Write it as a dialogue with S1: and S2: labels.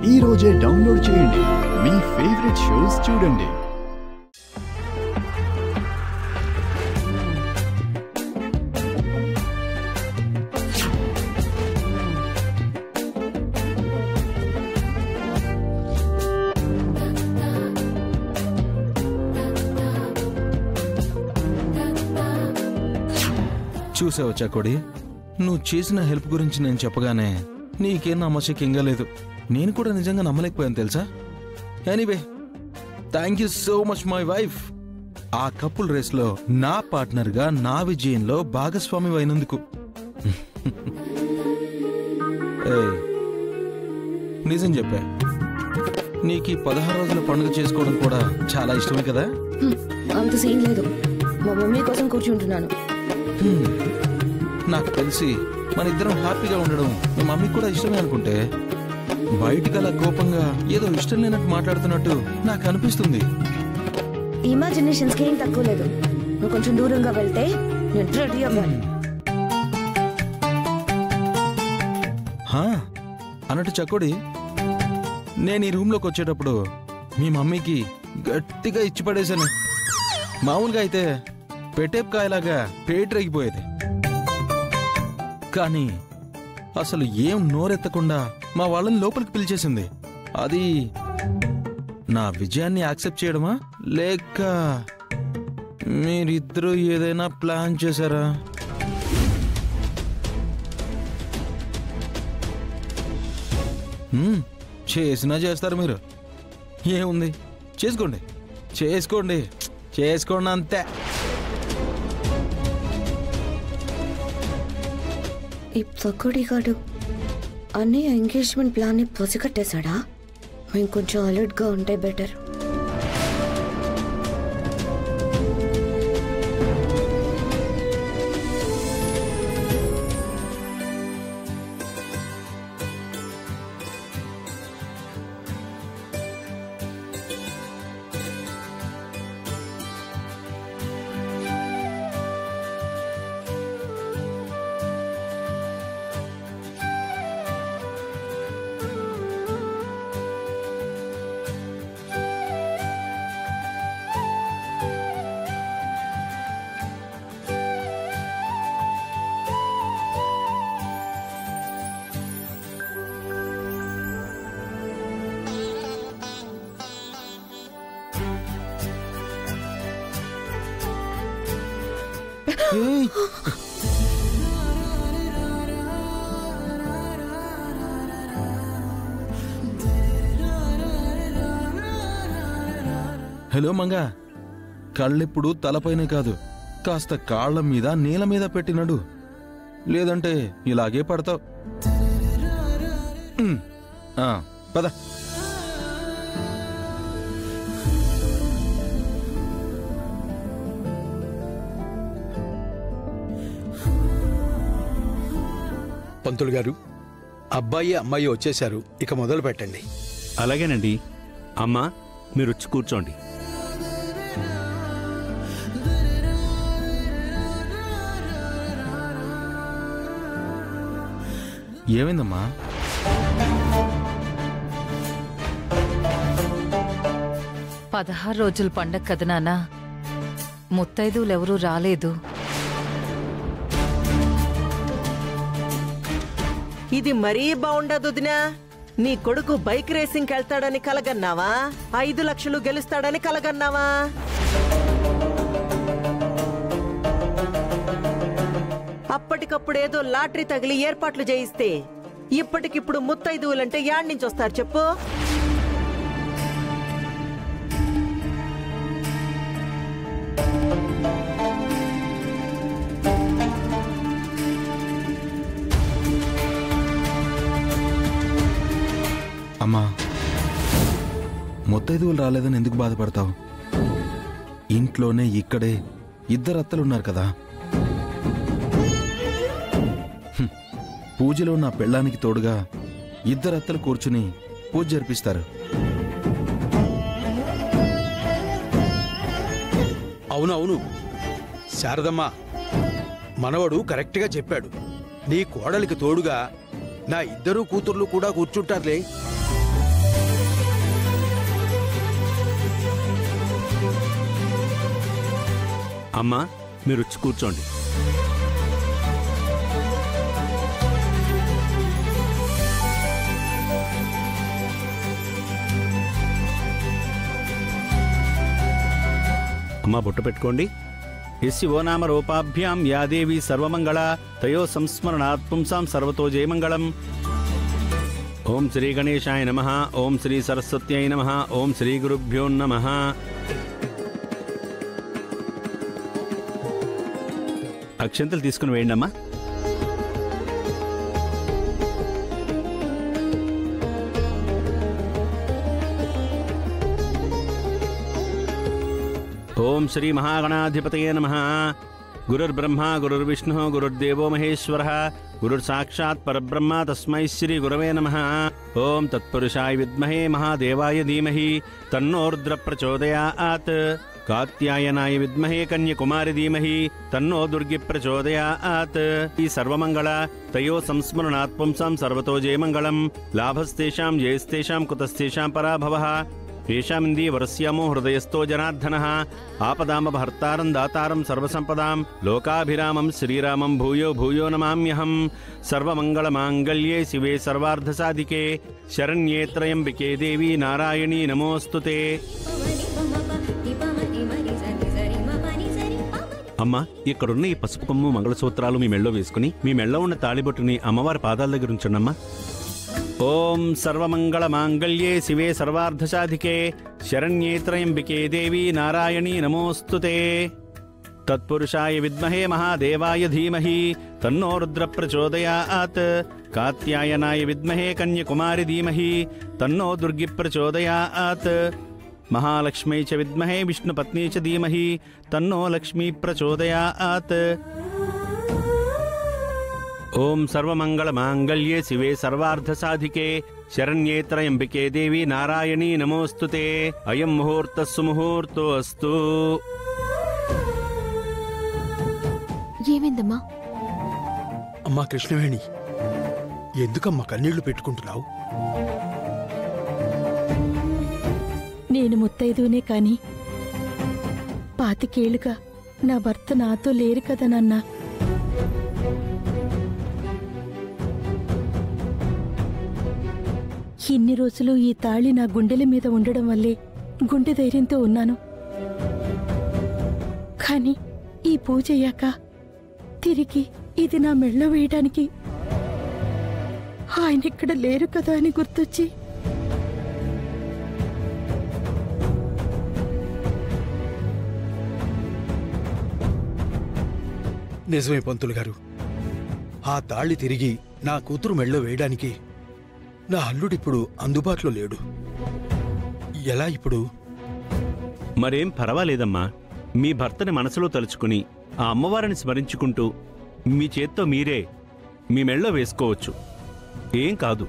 S1: ఈ రోజే డౌన్లోడ్ చేయండి. మీ ఫేవరెట్ షోస్ చూడండి.
S2: చూసావు చకోడి, నువ్వు చేసిన హెల్ప్ గురించి నేను చెప్పగానే నీకేం నమ్మశక్యంగా లేదు. నేను కూడా నిజంగా నమ్మలేకపోయాను తెలుసా. Anyway, thank you so much my wife. ఆ కపుల్ రేస్లో నా పార్ట్నర్గా నా విజయంలో భాగస్వామి అయినందుకు. నిజం చెప్పా, నీకు 16 రోజుల పండుగ చేసుకోవడం కూడా చాలా ఇష్టమే కదా.
S3: అంత సీన్ లేదు, మా మమ్మీ కోసం కూర్చుంటున్నాను.
S2: నాకు తెలిసి మన ఇద్దరం హ్యాపీగా ఉండడం మీ మమ్మీకి కూడా ఇష్టమే అనుకుంటే, బయటికి అలా కోపంగా ఏదో ఇష్టం లేనట్టు మాట్లాడుతున్నట్టు నాకు అనిపిస్తుంది.
S3: ఇమాజినేషన్స్ కి ఏం తక్కువ లేదు. నువ్వు కొంచెం దూరంగా వెళ్తే నేను రెడీ అవ్వాలి.
S2: అన్నట్టు చకోడి, నేను ఈ రూమ్లోకి వచ్చేటప్పుడు మీ మమ్మీకి గట్టిగా ఇచ్చి పడేశాను. మామూలుగా అయితే పెట్టేకాయలాగా పేటరేగిపోయేది. కానీ అసలు ఏం నోరెత్తకుండా మా వాళ్ళని లోపలికి పిలిచేసింది. అది నా విజయాన్ని యాక్సెప్ట్ చేయడమా, లేక మీరిద్దరూ ఏదైనా ప్లాన్ చేశారా? చేసినా చేస్తారు మీరు. ఏముంది, చేసుకోండి చేసుకోండి చేసుకోండి అంతే.
S3: ఈ పకోడీ గాడు అన్నీ ఎంగేజ్మెంట్ ప్లాన్ని పసిగట్టేశాడా? మేము కొంచెం అలర్ట్గా ఉంటే బెటర్.
S2: హలో మంగా, కళ్ళెప్పుడు తలపైనే కాదు, కాస్త కాళ్ల మీద నీళ్ళ మీద పెట్టినడు, లేదంటే ఇలాగే పడతావు. పద.
S4: పంతులు గారు, అబ్బాయి అమ్మాయి వచ్చేశారు, ఇక మొదలు పెట్టండి.
S5: అలాగేనండి. అమ్మా, మీరు వచ్చి కూర్చోండి.
S2: ఏమైందమ్మా?
S6: పదహారు రోజుల పండగ కదా నాన్న, ముత్తైదువులెవరూ రాలేదు.
S7: ఇది మరీ బాగుండదు వదినా. నీ కొడుకు బైక్ రేసింగ్ వెళ్తాడని కలగన్నావా? 5 లక్షలు గెలుస్తాడని కలగన్నావా? అప్పటికప్పుడు ఏదో లాటరీ తగిలి ఏర్పాట్లు చేయిస్తే ఇప్పటికిప్పుడు ముత్తైదువులంటే యాడ్ నుంచి వస్తారు చెప్పు?
S2: అమ్మా, ముత్తైదువులు రాలేదని ఎందుకు బాధపడతావు? ఇంట్లోనే ఇక్కడే 2 అత్తలున్నారు కదా. పూజలో నా పెళ్ళానికి తోడుగా 2 అత్తలు కూర్చుని పూజ జరిపిస్తారు.
S4: అవునవును శారదమ్మ, మనవడు కరెక్ట్గా చెప్పాడు. నీ కోడలికి తోడుగా నా 2 కూతుర్లు కూడా కూర్చుంటారులే.
S5: అమ్మా మీరు వచ్చి కూర్చోండి. అమ్మా బొట్టు పెట్టుకోండి. యస్యో నామ రూపాభ్యాం యా దేవి సర్వమంగళ తయో సంస్మరణాత్ పుంసాం సర్వతో జయమంగళం. ఓం శ్రీ గణేశాయ నమః. ఓం శ్రీ సరస్వత్యై నమః. ఓం శ్రీ గురుభ్యో నమః. అక్షంతలు తీసుకుని వేయండి అమ్మా. ఓం శ్రీ మహాగణాధిపతయే నమః. గురుర్బ్రహ్మ గురుర్విష్ణు గురుర్దేవో మహేశ్వరః గురుర్సాక్షాత్ పరబ్రహ్మ తస్మై శ్రీ గురవే నమః. ఓం తత్పురుషాయ విద్మహే మహాదేవాయ ధీమహి తన్నోర్ద్ర ప్రచోదయాత్. కాత్యాయనాయ విద్మహే కన్యకుమారి ధీమహి తన్నో దుర్గి ప్రచోదయాత్. ఈ సర్వమంగళ తయో సంస్మరణాత్ పుంసాం సర్వతో జయమంగళం. లాభస్తేషాం జయస్తేషాం కుతస్తేషాం పరాభవః. ఏషామింది వరస్యామో హృదయస్థో జనార్దనః. ఆపదామభర్తారం దాతారం సర్వసంపదాం లోకాభిరామం శ్రీరామం భూయో భూయో నమామ్యహం. సర్వమంగళమాంగళ్యే శివే సర్వార్ధసాధికే శరణ్యే త్రయంబికే దేవి నారాయణీ నమోస్తుతే. అమ్మా ఇక్కడున్న ఈ పసుపు కొమ్ము మంగళసూత్రాలు మీ మెళ్ళో వేసుకుని మీ మెళ్ళో ఉన్న తాళిబొట్టుని అమ్మవారి పాదాల దగ్గర ఉంచండమ్మా. ఓం సర్వమంగళమాంగళ్యే శివే సర్వార్ధసాధికే శరణ్యే త్రయంబికే దేవి నారాయణీ నమోస్తుతే. తత్పురుషాయ విద్మహే మహాదేవాయ ధీమహి తన్నో రుద్ర ప్రచోదయాత్. కాత్యాయనాయ విద్మహే కన్యకుమారి ధీమహి తన్నో దుర్గి ప్రచోదయాత్. మహాలక్ష్మై చ విద్మహే విష్ణుపత్నీ చ ధీమహి తన్నో లక్ష్మీ ప్రచోదయాత్. ఓం సర్వమంగళమాంగళ్యే శివే సర్వార్ధసాధికే శరణ్యే త్రయంబికే దేవి నారాయణీ నమోస్తుతే. అయం ముహూర్త సుముహూర్తో అస్తు.
S8: ఏమైందమ్మా?
S4: అమ్మా కృష్ణవేణి, ఎందుకమ్మా కన్నీళ్లు పెట్టుకుంటున్నావు?
S8: నేను ముత్తైదునే కాని 25 ఏళ్లుగా నా భర్త నాతో లేరు కదా నాన్న. ఇన్ని రోజులు ఈ తాళి నా గుండెల మీద ఉండడం వల్లే గుండె ధైర్యంతో ఉన్నాను. కాని ఈ పూజ అయ్యాక తిరిగి ఇది నా మెళ్ళ వేయడానికి ఆయన ఇక్కడ లేరు కదా అని గుర్తొచ్చి
S4: నిజమే పంతులు గారు, ఆ తాళి తిరిగి నా కూతురు మెళ్ళో వేయడానికి నా అల్లుడిప్పుడు అందుబాటులో లేడు. ఎలా ఇప్పుడు?
S5: మరేం పర్వాలేదమ్మా. మీ భర్తని మనసులో తలుచుకుని ఆ అమ్మవారిని స్మరించుకుంటూ మీ చేత్తో మీరే మీ మెళ్ళో వేసుకోవచ్చు. ఏం కాదు.